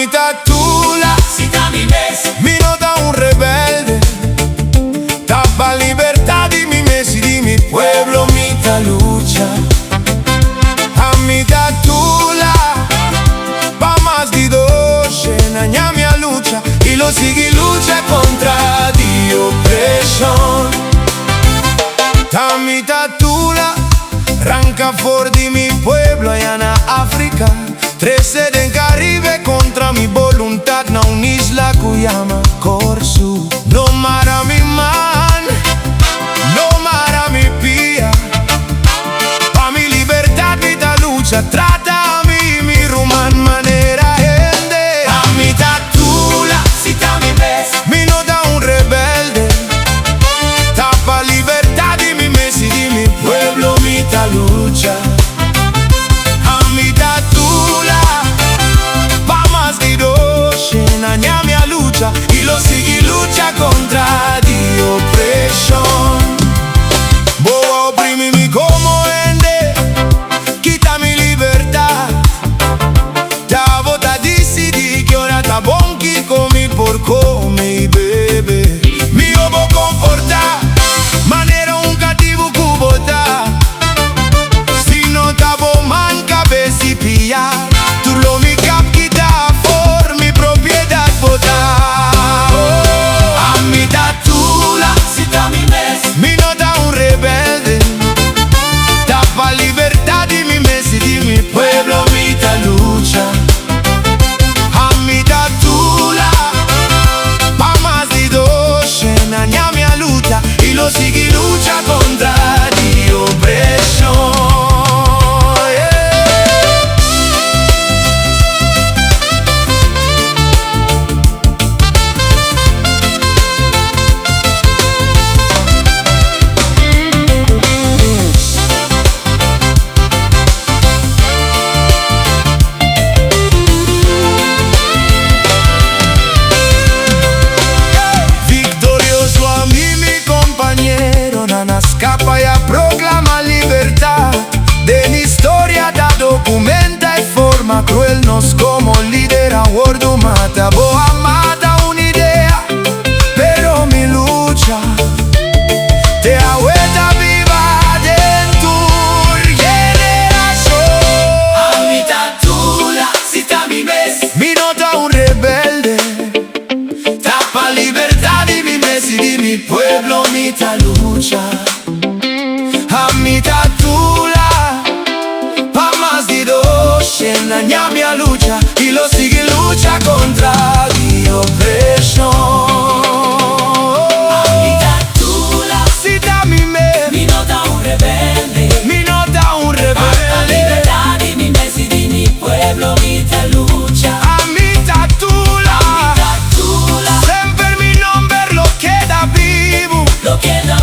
TA TULA, mi nota un rebelde, tapa libertad y mi Messi, di mi pueblo, mitad lucha. A mi TA TULA, pa más di dos, aña mia lucha, y lo sigue lucha contra di oppression. A mi TA TULA, arranca for di mi pueblo, allá en África. 13 en Caribe contra mi voluntad, na un'isla llama Corsu. No mara mi man, no mara mi pia. Pa mi libertad, mi ta lucha, trata a mi ruman manera gente. A mi TA TULA, si ta mi ves, mi nota un rebelde, tapa libertad y mi Messi, di mi pueblo, mi ta lucha. A mi TA TULA, aña mia lucha, y lo sigue lucha contra di oppression. Boa opprimimi como ende, quita mi libertad. Ta vota decidi que ora ta bonchi come por come bebe. Mi obo comporta, manera un cattivo cubota. Si no ta bo manca besi pia, tu lo mi cap quita for mi propiedad vota. A mi TA TULA, si ta mi ves, mi nota un rebelde, tapa libertad y mi Messi, di mi pueblo, mi ta lucha. A mi TA TULA, pa más di dos, aña mia lucha, y lo sigue lucha contra di oppression. Scappa e proclama libertà, de la historia da documenta e forma cruel nos como lidera world mata. Boa mata un'idea, pero mi lucha te agueta viva dentro generación. A mi TA TULA, si ta mi ves, mi nota un rebelde, tapa libertad y mi Messi, di mi pueblo, mi ta lucha. A mi TA TULA, pa más di dos, aña mia lucha, y lo sigue lucha contra di oppression. A mi TA TULA, si ta mi me, mi nota un rebelde, mi nota un rebelde. A libertad y mi Messi, di mi pueblo, mi ta lucha. A mi TA TULA, sempre mi nombre lo queda vivo. che